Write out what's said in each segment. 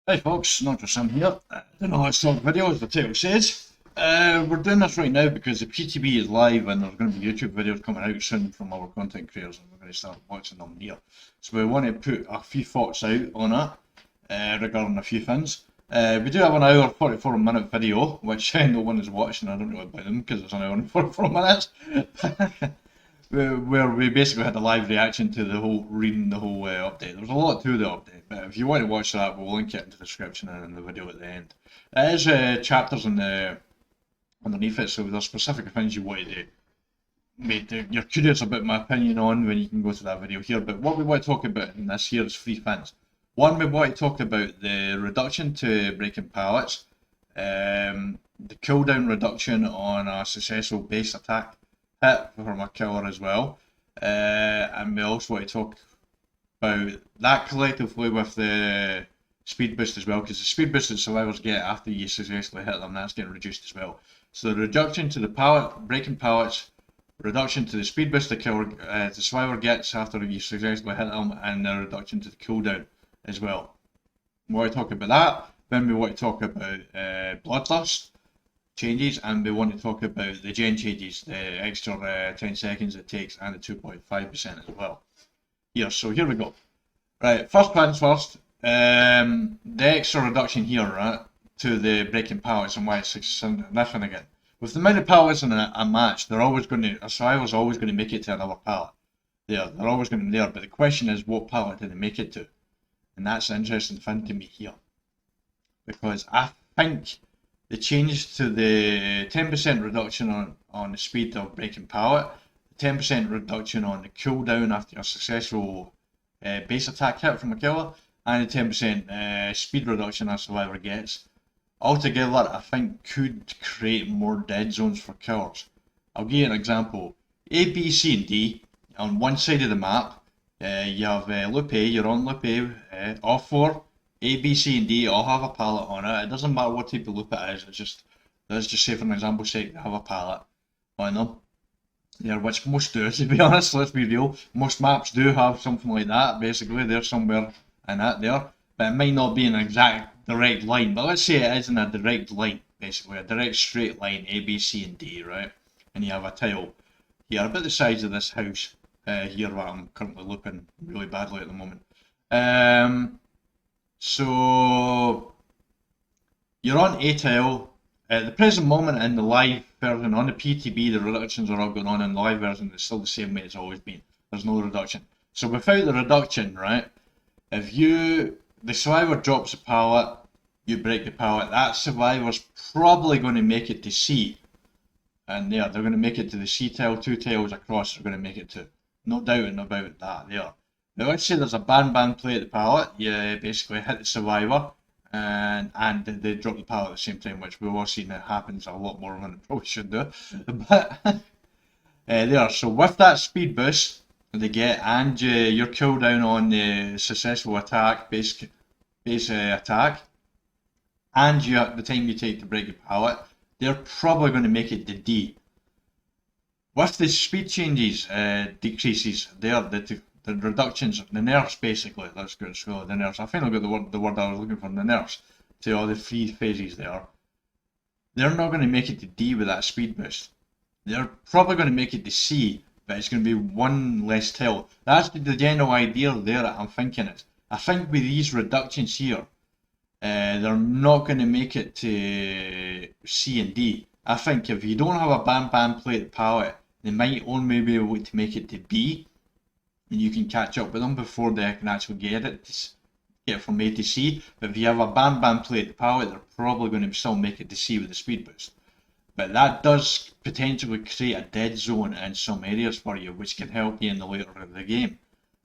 Hey folks, Notretsam here. The Knowledge Talk video, as the title says. We're doing this right now because the PTB is live and there's going to be YouTube videos coming out soon from our content creators and we're going to start watching them here. So we want to put a few thoughts out on it regarding a few things. We do have an hour 44-minute video, which no one is watching. I don't know about them because it's an hour and 44 minutes. Where we basically had a live reaction to the whole reading the whole update. There's a lot to the update, but if you want to watch that, we'll link it in the description and in the video at the end. There is chapters in the underneath it, so there's specific things you want to you're curious about my opinion on when you can go to that video here. But what we want to talk about in this here is three things. One, we want to talk about the reduction to breaking pallets, the cooldown reduction on a successful base attack hit for my killer as well, and we also want to talk about that collectively with the speed boost as well, because the speed boost that survivors get after you successfully hit them, that's getting reduced as well. So the reduction to the pallet, breaking pallets, reduction to the speed boost the killer, the survivor gets after you successfully hit them, and the reduction to the cooldown as well. We want to talk about that. Then we want to talk about bloodlust changes, and we want to talk about the gen changes, the extra 10 seconds it takes, and the 2.5% as well. So here we go. Right, first things first, the extra reduction here, right, to the breaking pallets and why it's significant again. With the amount of pallets in a match, a survivor's always going to make it to another pallet. They're always going to be there, but the question is, what pallet did they make it to? And that's the interesting thing to me here. Because I think the change to the 10% reduction on the speed of breaking pallet, the 10% reduction on the cooldown after a successful base attack hit from a killer, and the 10% speed reduction a survivor gets, altogether I think could create more dead zones for killers. I'll give you an example. A, B, C and D, on one side of the map, you have loop A, you're on loop A, all four, A, B, C and D all have a pallet on it. It doesn't matter what type of loop it is, let's just say for an example sake, they have a pallet on them. Yeah, which most do, to be honest, let's be real. Most maps do have something like that, basically, they're somewhere in that there. But it might not be an exact direct line, but let's say it is in a direct line, basically, a direct straight line, A, B, C and D, right? And you have a tile here, about the size of this house here, what I'm currently looking really badly at the moment. So you're on a tile. At the present moment in the live version on the PTB, the reductions are all going on. In the live version, it's still the same way it's always been. There's no reduction. So without the reduction, right, if the survivor drops a pallet, you break the pallet, that survivor's probably going to make it to C. And they're going to make it to the C tile, two tiles across, they're going to make it to. No doubting about that there. Now let's say there's a ban play at the pallet, you basically hit the survivor and they drop the pallet at the same time, which we've all seen that happens a lot more than it probably should do. But there, so with that speed boost they get and your cooldown on the successful attack, base attack, and the time you take to break the pallet, they're probably going to make it to D. With the speed changes, decreases there, the reductions, the nerfs basically, let's go to the nerfs. I finally got the word I was looking for, the nerfs, to all the three phases there. They're not going to make it to D with that speed boost. They're probably going to make it to C, but it's going to be one less tile. That's the general idea there that I'm thinking is. I think with these reductions here, they're not going to make it to C and D. I think if you don't have a ban plate pallet, they might only be able to make it to B, and you can catch up with them before they can actually get from A to C. But if you have a ban plate pallet, they're probably going to still make it to C with the speed boost. But that does potentially create a dead zone in some areas for you, which can help you in the later of the game.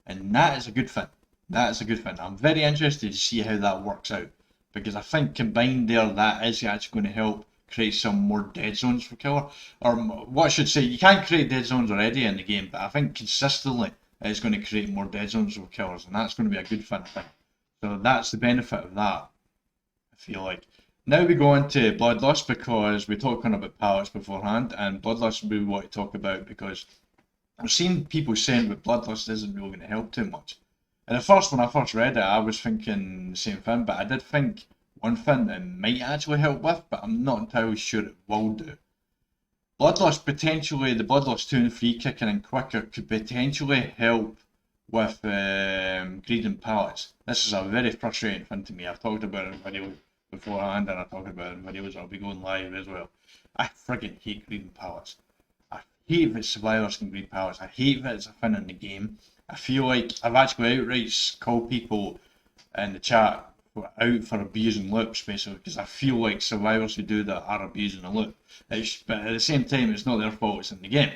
And that is a good thing. That is a good thing. I'm very interested to see how that works out, because I think combined there, that is actually going to help create some more dead zones for killer. Or what I should say, you can create dead zones already in the game, but I think consistently it's going to create more dead zones for killers, and that's going to be a good thing, I think. So that's the benefit of that, I feel like. Now we go into bloodlust, because we're talking about pallets beforehand, and bloodlust we want to talk about because I've seen people saying that bloodlust isn't really going to help too much. And at first, when I first read it, I was thinking the same thing, but I did think one thing that might actually help with, but I'm not entirely sure it will do. Bloodlust potentially, the Bloodlust 2 and 3 kicking in quicker could potentially help with greed and pallets. This is a very frustrating thing to me. I've talked about it in videos beforehand, and I talked about it in videos I'll be going live as well. I friggin' hate greed and pallets. I hate that survivors can greed pallets. I hate that it's a thing in the game. I feel like I've actually outright called people in the chat out for abusing loops, basically, because I feel like survivors who do that are abusing a loop. But at the same time, it's not their fault, it's in the game.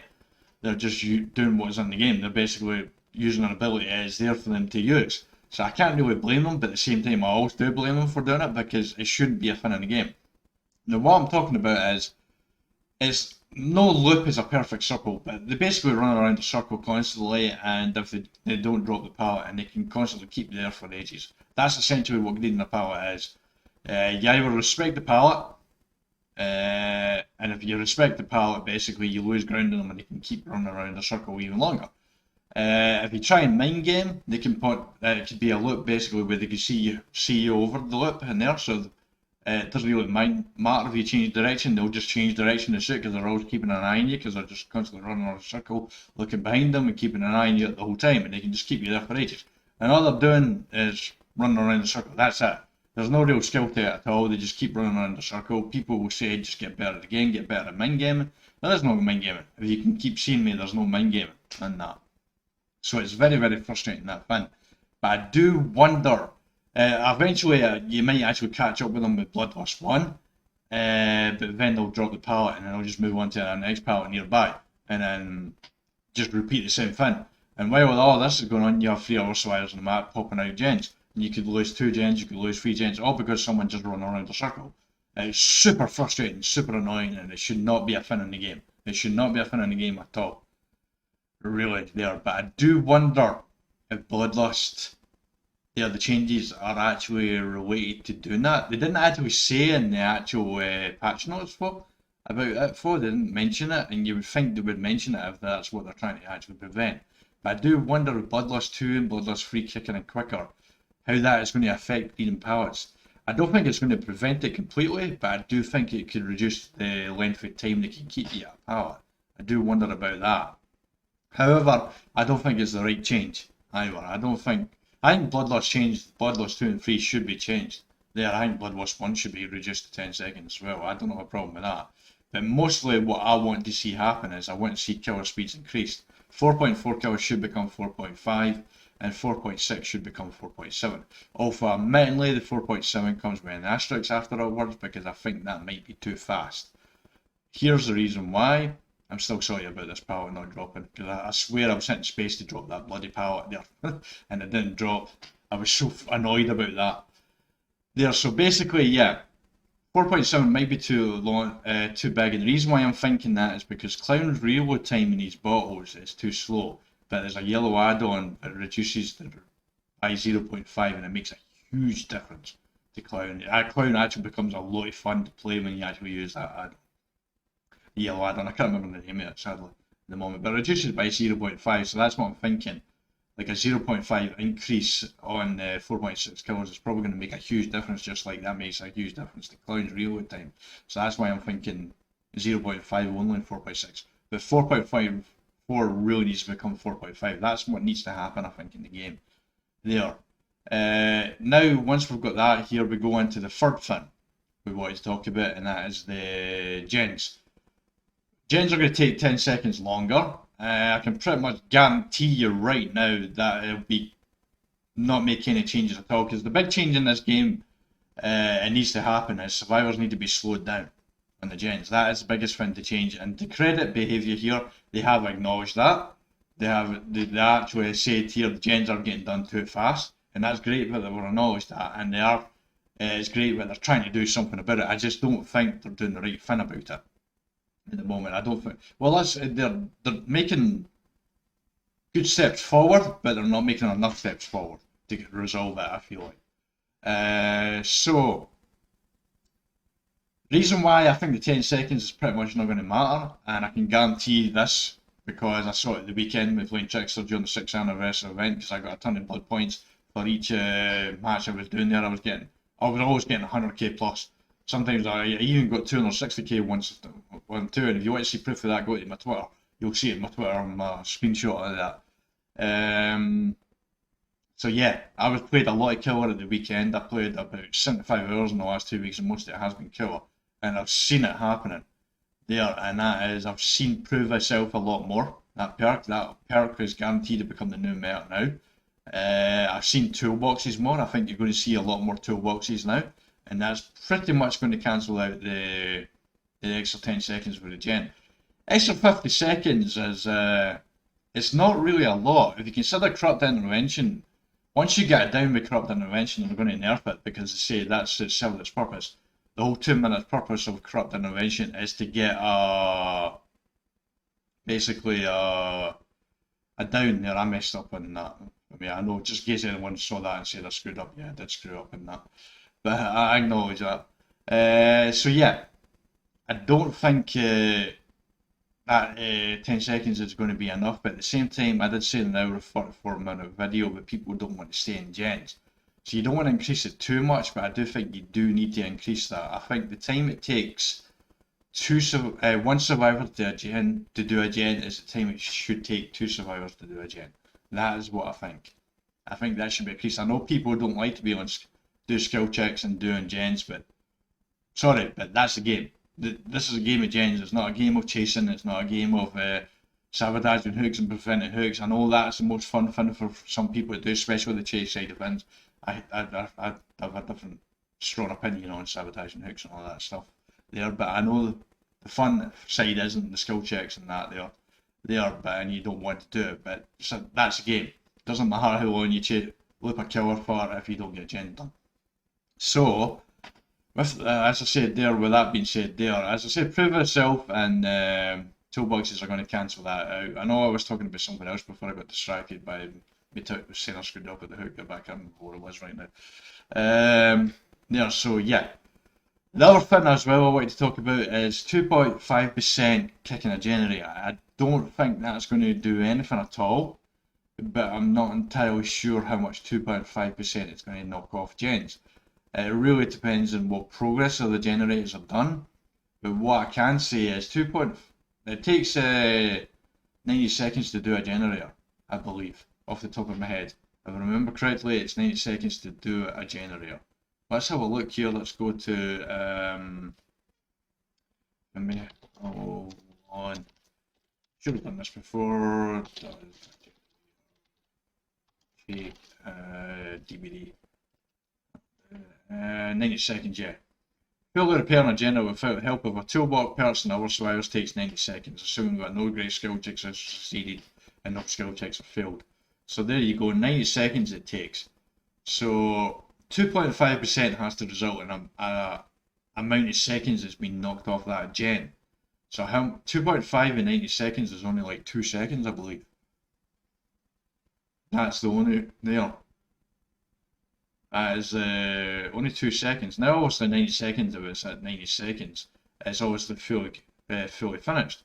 They're just doing what's in the game. They're basically using an ability that is there for them to use. So I can't really blame them, but at the same time, I always do blame them for doing it because it shouldn't be a thing in the game. Now, what I'm talking about is no loop is a perfect circle, but they basically run around a circle constantly, and if they don't drop the pallet, and they can constantly keep you there for ages. That's essentially what greeding a pallet is. You either respect the pallet, and if you respect the pallet, basically you lose ground on them, and they can keep running around a circle even longer. If you try and mind game, they can put it could be a loop basically where they can see you over the loop in there, so it doesn't really matter if you change direction, they'll just change direction to suit because they're always keeping an eye on you because they're just constantly running around a circle, looking behind them and keeping an eye on you the whole time, and they can just keep you there for ages. And all they're doing is running around the circle, that's it. There's no real skill to it at all, they just keep running around the circle. People will say just get better at the game, get better at mind gaming. There is no mind gaming. If you can keep seeing me, there's no mind gaming in that. So it's very, very frustrating, that thing. But I do wonder, eventually you might actually catch up with them with Bloodlust 1, but then they'll drop the pallet and then they'll just move on to the next pallet nearby, and then just repeat the same thing. And while all this is going on, you have 3 other survivors on the map popping out gens. And you could lose 2 gens, you could lose 3 gens, all because someone just running around a circle. It's super frustrating, super annoying, and it should not be a thing in the game. It should not be a thing in the game at all. Really, there. But I do wonder if Bloodlust, the changes are actually related to doing that. They didn't actually say in the actual patch notes about it they didn't mention it, and you would think they would mention it if that's what they're trying to actually prevent. But I do wonder if Bloodlust 2 and Bloodlust 3 kicking in quicker, how that is going to affect greeding pallets. I don't think it's going to prevent it completely, but I do think it could reduce the length of time they can keep you at a pallet. I do wonder about that. However, I don't think it's the right change either. I think Bloodlust 2 and 3 should be changed. I think Bloodlust 1 should be reduced to 10 seconds as well. I don't have a problem with that. But mostly what I want to see happen is I want to see killer speeds increased. 4.4 kills should become 4.5 and 4.6 should become 4.7. Although admittedly the 4.7 comes with an asterisk afterwards because I think that might be too fast. Here's the reason why. I'm still sorry about this pallet not dropping, because I swear I was hitting space to drop that bloody pallet there, and it didn't drop. I was so annoyed about that. So basically, yeah, 4.7 might be too big, and the reason why I'm thinking that is because Clown's reload time in these bottles is too slow, but there's a yellow add-on that reduces by 0.5, and it makes a huge difference to Clown. Clown actually becomes a lot of fun to play when you actually use that add-on. Yellow add-on, I can't remember the name of it sadly at the moment, but it reduces by 0.5, so that's what I'm thinking. Like a 0.5 increase on 4.6 kills is probably going to make a huge difference, just like that makes a huge difference to Clown's reload time. So that's why I'm thinking 0.5 only and 4.6. But 4.54 really needs to become 4.5. That's what needs to happen, I think, in the game. There. Now, once we've got that here, we go into the third thing we wanted to talk about, and that is the gens. Gens are going to take 10 seconds longer. I can pretty much guarantee you right now that it'll be not make any changes at all, because the big change in this game it needs to happen is survivors need to be slowed down on the gens. That is the biggest thing to change, and to credit behaviour here, they have acknowledged that. They actually said here the gens are getting done too fast, and that's great that they've acknowledged that, and they are. It's great that they're trying to do something about it. I just don't think they're doing the right thing about it at the moment. I don't think. Well, they're making good steps forward, but they're not making enough steps forward to resolve it, I feel like. So, reason why I think the 10 seconds is pretty much not going to matter, and I can guarantee this because I saw it at the weekend with playing Trickster during the 6th anniversary event, because I got a ton of blood points for each match I was doing there. I was always getting 100k plus. Sometimes I even got 260k once, and if you want to see proof of that, go to my Twitter. You'll see it in my Twitter, my screenshot of that. So yeah, I was played a lot of killer at the weekend. I played about 75 hours in the last 2 weeks, and most of it has been killer. And I've seen it happening there, and that is, I've seen prove myself a lot more. That perk is guaranteed to become the new meta now. I've seen toolboxes more. I think you're going to see a lot more toolboxes now, and that's pretty much going to cancel out the extra 10 seconds with the gen. Extra 50 seconds is it's not really a lot. If you consider corrupt intervention, once you get it down with corrupt intervention, they're going to nerf it, because they say that's its served its purpose. The whole 2-minute purpose of corrupt intervention is to get basically a down there. I messed up on that. I mean, I know, just in case anyone saw that and said I screwed up. Yeah, I did screw up in that, but I acknowledge that. So yeah, I don't think that 10 seconds is going to be enough, but at the same time, I did say in an hour of 44-minute video, but people don't want to stay in gens. So you don't want to increase it too much, but I do think you do need to increase that. I think the time it takes one survivor to do a gen is the time it should take 2 survivors to do a gen. That is what I think. I think that should be increased. I know people don't like to be able to do skill checks and doing gens, but sorry, but that's the game. This is a game of gens. It's not a game of chasing. It's not a game of sabotaging hooks and preventing hooks. I know that's the most fun thing for some people to do, especially with the chase side of things. I have a different strong opinion on sabotaging hooks and all that stuff there, but I know the fun side isn't the skill checks and that and you don't want to do it, but so that's the game. It doesn't matter how long you loop a killer for if you don't get a gen done. So, with as I said there, with that being said there, as I said, prove itself, and toolboxes are going to cancel that out. I know I was talking about something else before I got distracted by me saying I screwed up at the hook, but I can't remember what it was right now. There, so yeah. The other thing as well I wanted to talk about is 2.5% kicking a generator. I don't think that's going to do anything at all, but I'm not entirely sure how much 2.5% is going to knock off gens. It really depends on what progress of the generators are done, but what I can say is it takes 90 seconds to do a generator, I believe, off the top of my head. If I remember correctly, it's 90 seconds to do a generator. Let's have a look here. Let's go to hold on. Should have done this before. DVD. 90 seconds, yeah. Fully repairing a generator without help of a toolbox person or survivors takes 90 seconds, assuming that no great skill checks have succeeded and no skill checks have failed. So there you go, 90 seconds it takes. So 2.5% has to result in a amount of seconds that's been knocked off that gen. So 2.5 in 90 seconds is only like 2 seconds, I believe. That's the only there. That is only 2 seconds. Now obviously 90 seconds, if it's at 90 seconds, it's obviously fully finished.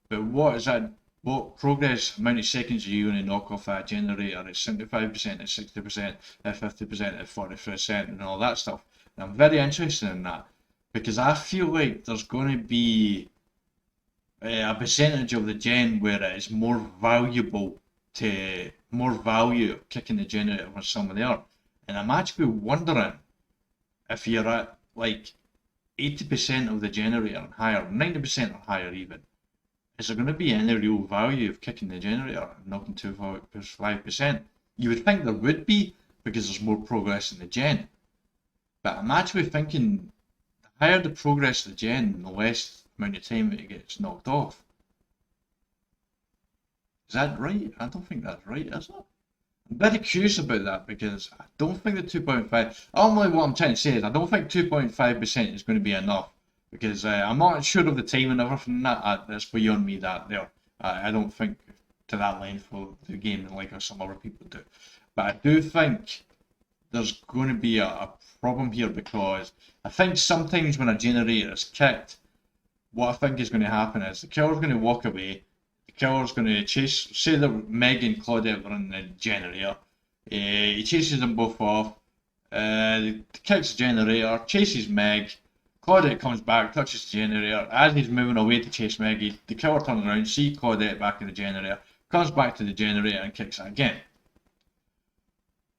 But what progress amount of seconds are you going to knock off that generator at 75%, at 60%, at 50%, at 40%, and all that stuff? And I'm very interested in that, because I feel like there's going to be a percentage of the gen where it is more value kicking the generator for somebody else. And I'm actually wondering if you're at like 80% of the generator and higher, 90% or higher even, is there going to be any real value of kicking the generator and knocking 2.5%? You would think there would be, because there's more progress in the gen. But I'm actually thinking the higher the progress of the gen, the less amount of time it gets knocked off. Is that right? I don't think that's right, is it? I'm very curious about that, because I don't think the 2.5, only what I'm trying to say is I don't think 2.5% is going to be enough, because I'm not sure of the time and everything that's beyond me that there. I don't think to that length of the game like some other people do. But I do think there's going to be a problem here, because I think sometimes when a generator is kicked, what I think is going to happen is the killer's going to walk away, killer's going to chase, say that Meg and Claudette were in the generator. He chases them both off, kicks the generator, chases Meg. Claudette comes back, touches the generator. As he's moving away to chase Meg, the killer turns around, sees Claudette back in the generator, comes back to the generator and kicks it again.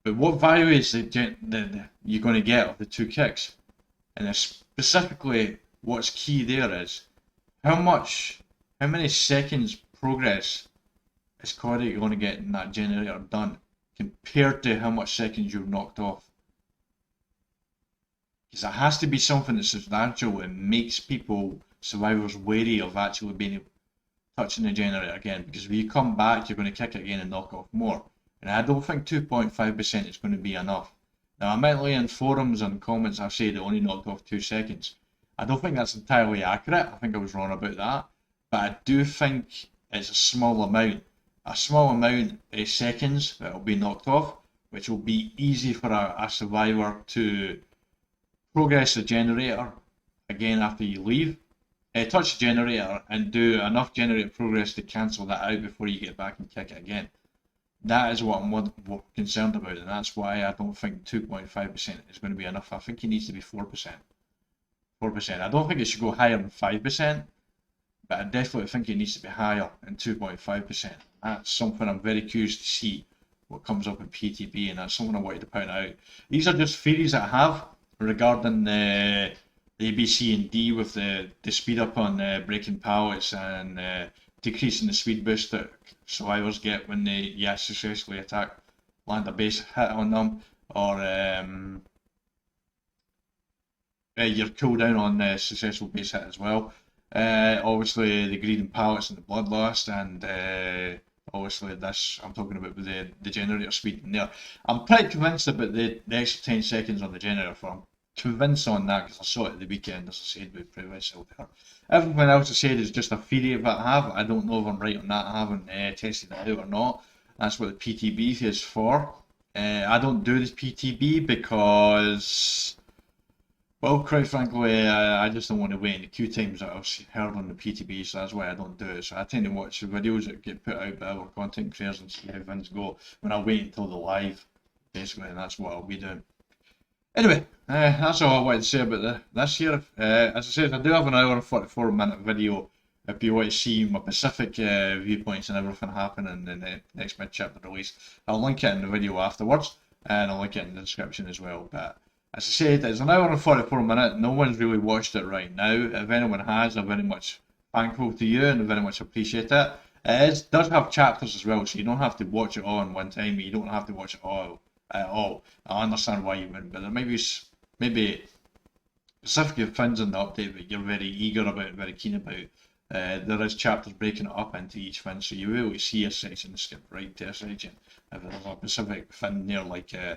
But what value is you're going to get of the two kicks? And specifically, what's key there is how many seconds progress is Claudette going to get in that generator done compared to how much seconds you've knocked off? Because it has to be something that's substantial and makes survivors wary of actually touching the generator again. Because when you come back, you're going to kick it again and knock off more. And I don't think 2.5% is going to be enough. Now, admittedly, in forums and comments, I've said it only knocked off 2 seconds. I don't think that's entirely accurate. I think I was wrong about that. But I do think it's a small amount of seconds that will be knocked off, which will be easy for a survivor to progress the generator again after you leave, touch the generator and do enough generator progress to cancel that out before you get back and kick it again. That is what I'm more concerned about, and that's why I don't think 2.5% is going to be enough. I think it needs to be 4%. 4%. I don't think it should go higher than 5%, but I definitely think it needs to be higher than 2.5%. That's something I'm very curious to see what comes up in PTB, and that's something I wanted to point out. These are just theories that I have regarding the A, B, C, and D with the speed up on breaking pallets and decreasing the speed boost that survivors get when they successfully land a base hit on them, or your cooldown on successful base hit as well. Obviously the greeding pallets and the bloodlust, and obviously this I'm talking about with the generator speed in there. I'm pretty convinced about the extra 10 seconds on the generator farm. Convinced on that because I saw it at the weekend, as I said with previously there. Everything else I said is just a theory that I have. I don't know if I'm right on that. I haven't tested it out or not. That's what the PTB is for. I don't do this PTB because, well, quite frankly, I just don't want to wait in the queue times that I've heard on the PTB, so that's why I don't do it. So I tend to watch the videos that get put out by other content creators and see how things go when I wait until the live, basically, and that's what I'll be doing. Anyway, that's all I wanted to say about this here. As I said, I do have an hour and 44-minute video if you want to see my Pacific viewpoints and everything happening in the next mid-chapter release. I'll link it in the video afterwards, and I'll link it in the description as well. But as I said, it's an hour and 44 minutes. No one's really watched it right now. If anyone has, I'm very much thankful to you and I very much appreciate it. It does have chapters as well, so you don't have to watch it all in one time. You don't have to watch it all at all. I understand why you wouldn't, but there may be specific things in the update that you're very eager about and very keen about. There is chapters breaking it up into each thing, so you will see a section and skip right to a section. If there's a specific thing there, like I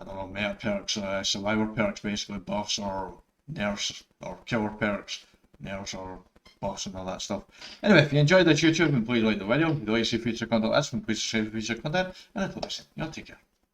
don't know, meta perks, survivor perks, basically buffs, or nurse or killer perks, nurse or buffs and all that stuff. Anyway, if you enjoyed this YouTube, then please like the video. If you'd like to see future content like this, then please subscribe for future content. And until next time, y'all take care.